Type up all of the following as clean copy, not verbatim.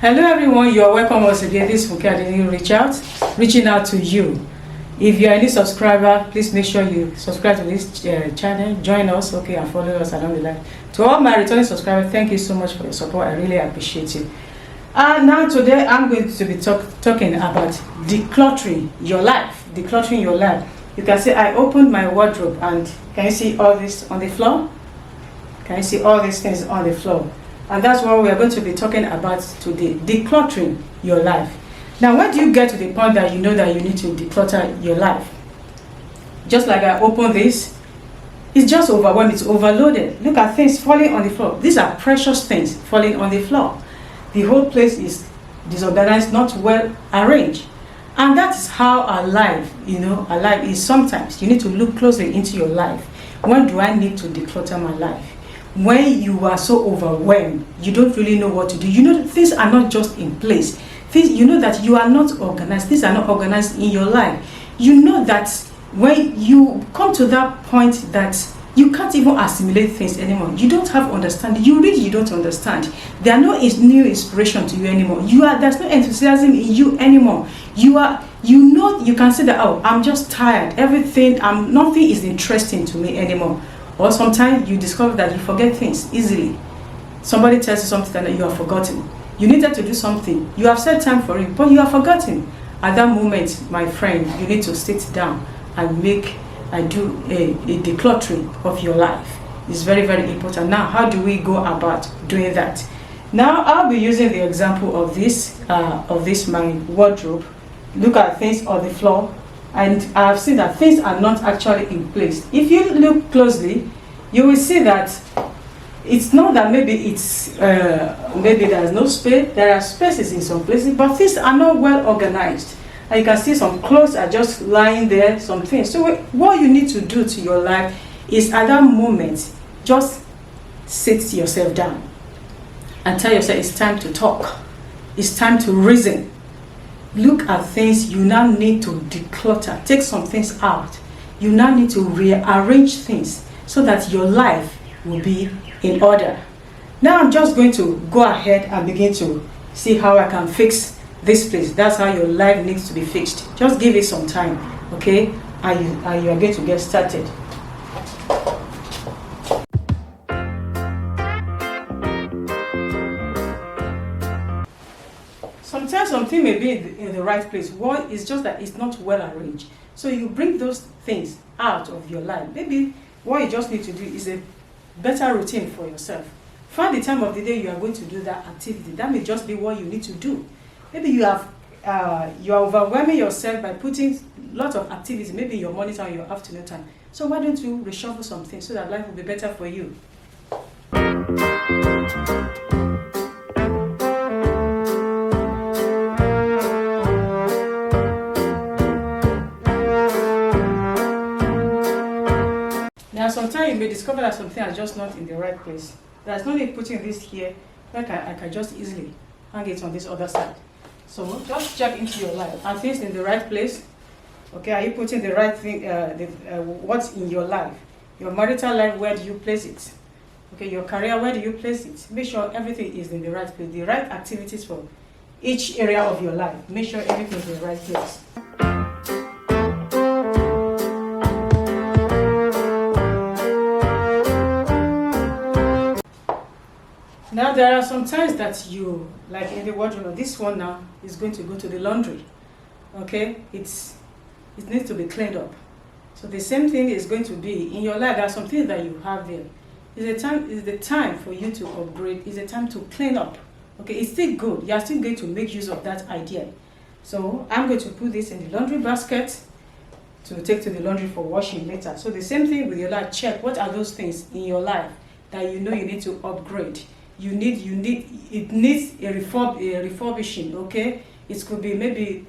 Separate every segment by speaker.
Speaker 1: Hello everyone, you are welcome once again. This is Funke reaching out to you. If you are a new subscriber, please make sure you subscribe to this channel, join us, okay, and follow us along the line. To all my returning subscribers, thank you so much for your support. I really appreciate it. Now today I'm going to be talking about decluttering your life. Decluttering your life. You can see I opened my wardrobe, and can you see all this on the floor? Can you see all these things on the floor? And that's what we are going to be talking about today, decluttering your life. Now, when do you get to the point that you know that you need to declutter your life? Just like I opened this, it's just overwhelmed, it's overloaded. Look at things falling on the floor. These are precious things falling on the floor. The whole place is disorganized, not well arranged. And that is how our life, our life is sometimes. You need to look closely into your life. When do I need to declutter my life? When you are so overwhelmed, you don't really know what to do. Things are not just in place. That you are not organized. Things are not organized in your life. You know that when you come to that point that you can't even assimilate things anymore. You don't have understanding. You don't understand. There are no new inspiration to you anymore. There's no enthusiasm in you anymore. You can say that, oh, I'm just tired. Nothing is interesting to me anymore. Or sometimes you discover that you forget things easily. Somebody tells you something that you have forgotten. You needed to do something. You have set time for it, but you have forgotten. At that moment, my friend, you need to sit down and do a decluttering of your life. It's very, very important. Now, how do we go about doing that? Now, I'll be using the example of this my wardrobe. Look at things on the floor. And I have seen that things are not actually in place. If you look closely, you will see that it's not that maybe there is no space. There are spaces in some places, but things are not well organized. And you can see some clothes are just lying there, some things. So what you need to do to your life is at that moment, just sit yourself down and tell yourself it's time to talk. It's time to reason. Look at things you now need to declutter. Take some things out. You now need to rearrange things so that your life will be in order. Now I'm just going to go ahead and begin to see how I can fix this place. That's how your life needs to be fixed. Just give it some time, okay? And you are going to get started. Sometimes something may be in the right place. It's just that it's not well arranged. So you bring those things out of your life. Maybe what you just need to do is a better routine for yourself. Find the time of the day you are going to do that activity. That may just be what you need to do. Maybe you are overwhelming yourself by putting lots of activities, maybe your morning time or your afternoon time. So why don't you reshuffle some things so that life will be better for you? Now, sometimes you may discover that something is just not in the right place. There's no need putting this here. I can just easily hang it on this other side. So just check into your life. Are things in the right place? Okay, are you putting the right thing? What's in your life? Your marital life, where do you place it? Okay, your career, where do you place it? Make sure everything is in the right place. The right activities for each area of your life. Make sure everything is in the right place. Now, there are some times that you, like in the wardrobe, this one now is going to go to the laundry. Okay, it needs to be cleaned up. So the same thing is going to be in your life. There are some things that you have there. It's the time for you to upgrade. It's the time to clean up. Okay, it's still good. You are still going to make use of that idea. So I'm going to put this in the laundry basket to take to the laundry for washing later. So the same thing with your life. Check what are those things in your life that you know you need to upgrade. It needs a refurbishing, okay? It could be maybe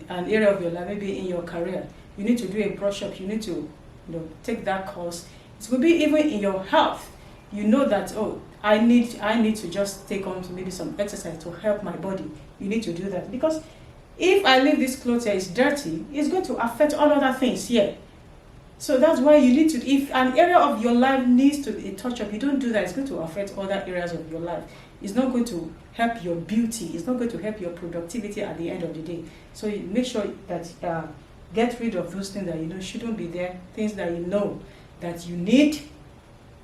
Speaker 1: an area of your life, maybe in your career. You need to do a brush up, you need to take that course. It could be even in your health. You know that, oh, I need to just take on to maybe some exercise to help my body. You need to do that. Because if I leave this clothes here, it's dirty, it's going to affect all other things here. So that's why you need to, if an area of your life needs to be a touch up, you don't do that, it's going to affect other areas of your life. It's not going to help your beauty. It's not going to help your productivity at the end of the day. So you make sure that get rid of those things that you know shouldn't be there, things that you know that you need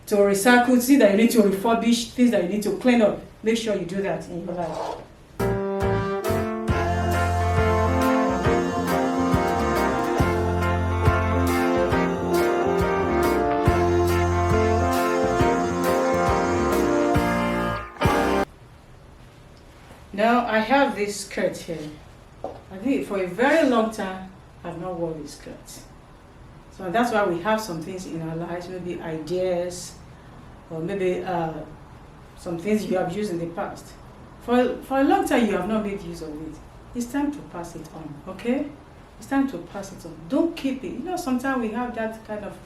Speaker 1: to recycle, things that you need to refurbish, things that you need to clean up. Make sure you do that in your life. Now I have this skirt here. I think for a very long time I've not worn this skirt. So that's why we have some things in our lives, maybe ideas, or maybe some things you have used in the past. For a long time you have not made use of it. It's time to pass it on, okay? It's time to pass it on. Don't keep it. You know, sometimes we have that kind of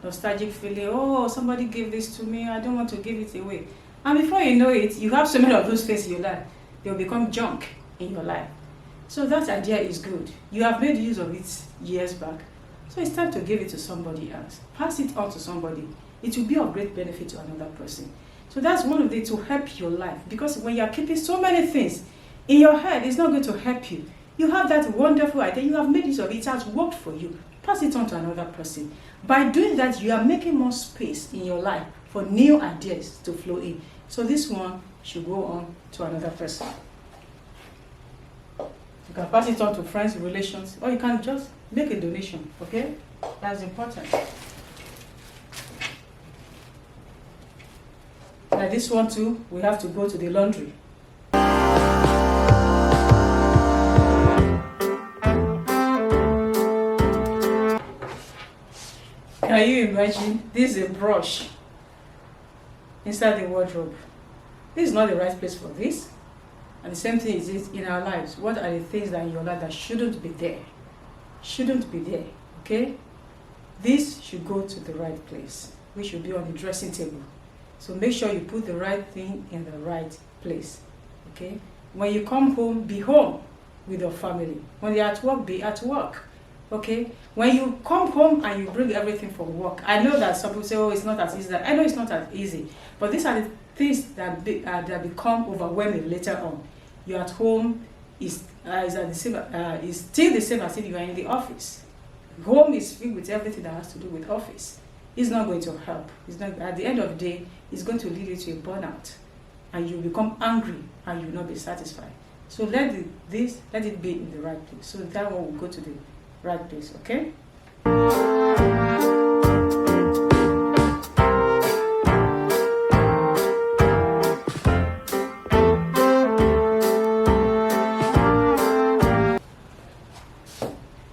Speaker 1: nostalgic feeling, oh, somebody gave this to me, I don't want to give it away. And before you know it, you have so many of those things in your life. They'll become junk in your life. So that idea is good. You have made use of it years back. So it's time to give it to somebody else. Pass it on to somebody. It will be of great benefit to another person. So that's one of the to help your life. Because when you are keeping so many things in your head, it's not going to help you. You have that wonderful idea. You have made use of it. It has worked for you. Pass it on to another person. By doing that, you are making more space in your life for new ideas to flow in. So this one should go on to another person. You can pass it on to friends, relations, or you can just make a donation, okay? That's important. Like this one too, we have to go to the laundry. Can you imagine? This is a brush inside the wardrobe. This is not the right place for this. And the same thing is in our lives. What are the things that in your life that shouldn't be there? Shouldn't be there, okay? This should go to the right place. We should be on the dressing table. So make sure you put the right thing in the right place, okay? When you come home, be home with your family. When you're at work, be at work, okay? When you come home and you bring everything from work, I know that some people say, oh, it's not as easy. I know it's not as easy, but these are the things that become overwhelming later on. You're at home, is still the same as if you are in the office. Home is filled with everything that has to do with office. It's not going to help. It's not, at the end of the day, it's going to lead you to a burnout, and you become angry and you will not be satisfied. So let it be in the right place. So that one will go to the right place, okay?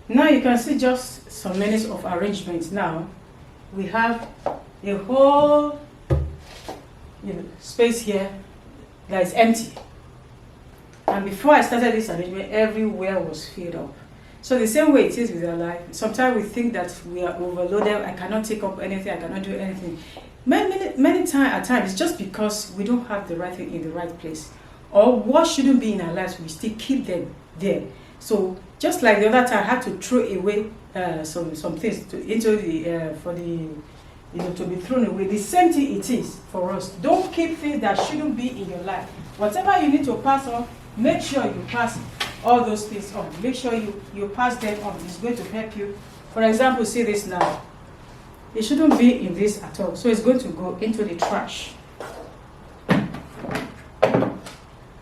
Speaker 1: Now you can see just some minutes of arrangements. Now we have a whole space here that is empty. And before I started this arrangement, everywhere was filled up. So the same way it is with our life. Sometimes we think that we are overloaded. I cannot take up anything. I cannot do anything. Many times, at times, it's just because we don't have the right thing in the right place, or what shouldn't be in our lives, we still keep them there. So just like the other time, I had to throw away some things to be thrown away. The same thing it is for us. Don't keep things that shouldn't be in your life. Whatever you need to pass on, make sure you pass all those things on. Make sure you pass them on. It's going to help you. For example, see this now. It shouldn't be in this at all. So it's going to go into the trash.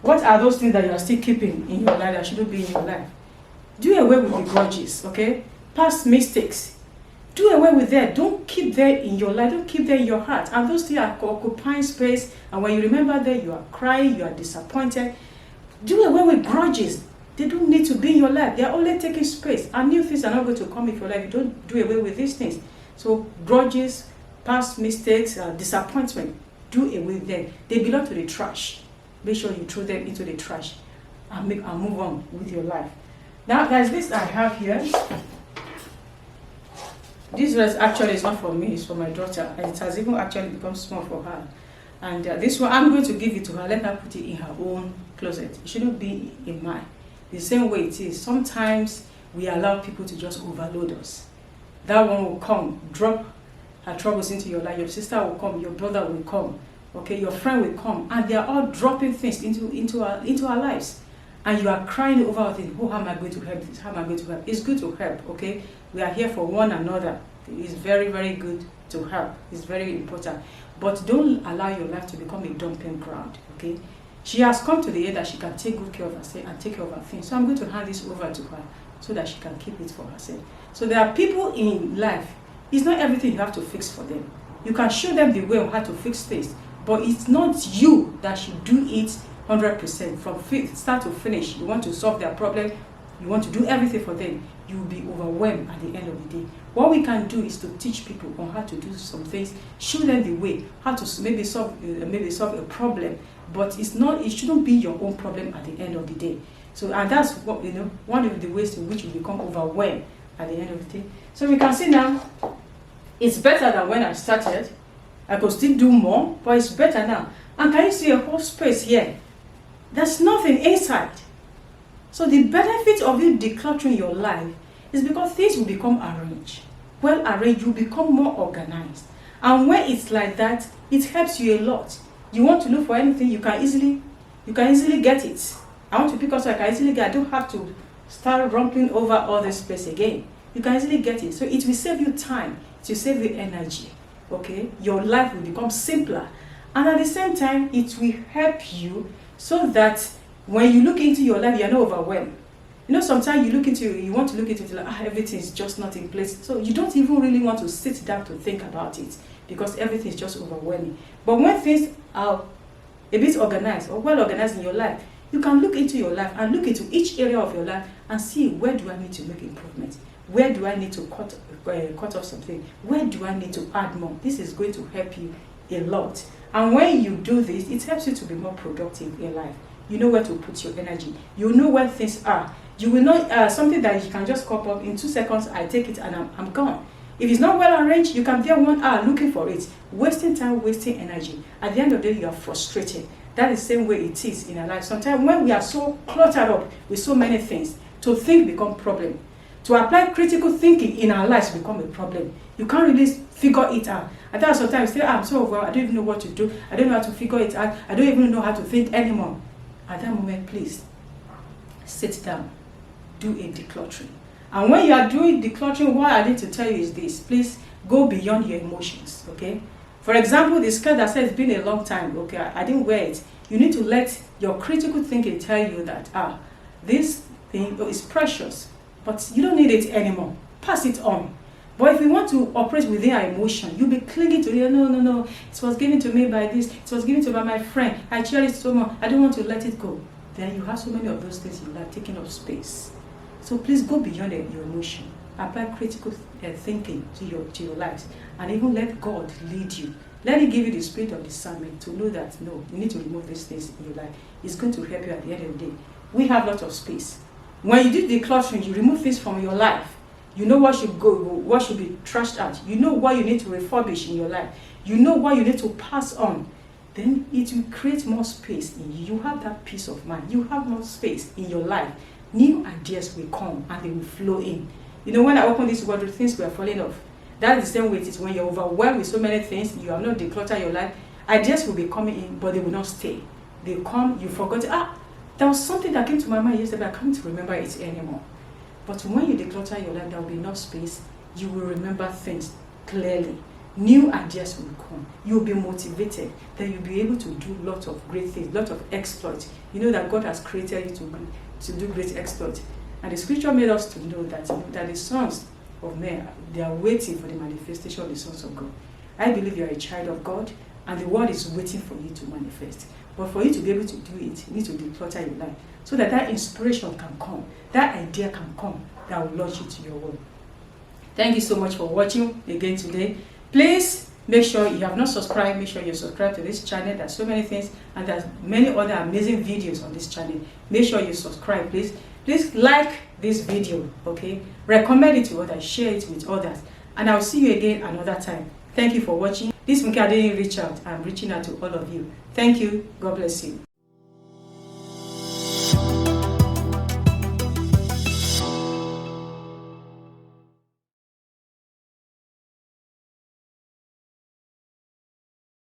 Speaker 1: What are those things that you are still keeping in your life that shouldn't be in your life? Do away with the grudges, okay? Past mistakes. Do away with that. Don't keep them in your life. Don't keep them in your heart. And those things are occupying space. And when you remember them, you are crying, you are disappointed. Do away with grudges. They don't need to be in your life. They are only taking space. And new things are not going to come in your life. You don't do away with these things. So grudges, past mistakes, disappointment, do away with them. They belong to the trash. Make sure you throw them into the trash and move on with your life. Now, guys, this I have here. This dress actually is not for me, it's for my daughter. And it has even actually become small for her. And this one, I'm going to give it to her. Let her put it in her own closet. It shouldn't be in mine. The same way it is. Sometimes we allow people to just overload us. that one will come, drop her troubles into your life. Your sister will come, your brother will come, okay, your friend will come, and they are all dropping things into our lives. And you are crying over things. Oh, how am I going to help this? How am I going to help? It's good to help, okay? We are here for one another. It's very, very good to help. It's very important. But don't allow your life to become a dumping ground, okay? She has come to the end that she can take good care of herself and take care of her things. So I'm going to hand this over to her so that she can keep it for herself. So there are people in life, it's not everything you have to fix for them. You can show them the way of how to fix things, but it's not you that should do it 100% from start to finish. You want to solve their problem, you want to do everything for them, you will be overwhelmed at the end of the day. What we can do is to teach people on how to do some things, show them the way, how to maybe solve a problem, but it shouldn't be your own problem at the end of the day. So, and that's what, one of the ways in which you become overwhelmed at the end of the day. So we can see now, it's better than when I started. I could still do more, but it's better now. And can you see a whole space here? There's nothing inside. So the benefit of you decluttering your life is because things will become arranged. Well arranged, you become more organized. And when it's like that, it helps you a lot. You want to look for anything, you can easily get it. I want to pick up so I can easily get. I don't have to start rumpling over all this place again. You can easily get it. So it will save you time. It will save you energy. Okay? Your life will become simpler. And at the same time, it will help you so that when you look into your life, you're not overwhelmed. Sometimes you want to look into it like, everything is just not in place. So you don't even really want to sit down to think about it because everything is just overwhelming. But when things are a bit organized or well organized in your life, you can look into your life and look into each area of your life and see, where do I need to make improvements? Where do I need to cut off something? Where do I need to add more? This is going to help you a lot. And when you do this, it helps you to be more productive in life. You know where to put your energy. You know where things are. You will not, something that you can just cop up in 2 seconds, I take it and I'm gone. If it's not well arranged, you can be 1 hour looking for it, wasting time, wasting energy. At the end of the day, you are frustrated. That is the same way it is in our life. Sometimes when we are so cluttered up with so many things, to think become a problem. To apply critical thinking in our lives become a problem. You can't really figure it out. And then sometimes you say, I'm so overwhelmed, I don't even know what to do. I don't know how to figure it out. I don't even know how to think anymore. At that moment, please, sit down. Do a decluttering. And when you are doing decluttering, what I need to tell you is this. Please go beyond your emotions, okay? For example, the skirt that says it's been a long time, okay, I didn't wear it. You need to let your critical thinking tell you that, this thing is precious, but you don't need it anymore. Pass it on. But if you want to operate within our emotion, you'll be clinging to it. No. It was given to me by this. It was given to me by my friend. I cherish it so much. I don't want to let it go. Then you have so many of those things in life taking up space. So please go beyond your emotion. Apply critical thinking to your lives, and even let God lead you. Let it give you the spirit of discernment to know that no, you need to remove these things in your life. It's going to help you at the end of the day. We have lots of space. When you do decluttering, you remove things from your life. You know what should go, what should be trashed out. You know what you need to refurbish in your life. You know what you need to pass on. Then it will create more space in you. You have that peace of mind. You have more space in your life. New ideas will come and they will flow in. When I open this wardrobe, things were falling off. That's the same way it is when you're overwhelmed with so many things, you have not decluttered your life. Ideas will be coming in, but they will not stay. They come, you forgot, there was something that came to my mind yesterday, but I can't remember it anymore. But when you declutter your life, there will be enough space. You will remember things clearly. New ideas will come. You'll be motivated. Then you'll be able to do lots of great things, lots of exploits. You know that God has created you to do great exploits. And the scripture made us to know that the sons of men, they are waiting for the manifestation of the sons of God. I believe you are a child of God, and the word is waiting for you to manifest. But for you to be able to do it, you need to declutter your life so that inspiration can come, that idea can come, that will launch you to your world. Thank you so much for watching again today. Please make sure you have not subscribed. Make sure you subscribe to this channel. There's so many things, and there's many other amazing videos on this channel. Make sure you subscribe, please. Please like this video, okay? Recommend it to others, share it with others, and I'll see you again another time. Thank you for watching. This week I didn't reach out. I'm reaching out to all of you. Thank you. God bless you.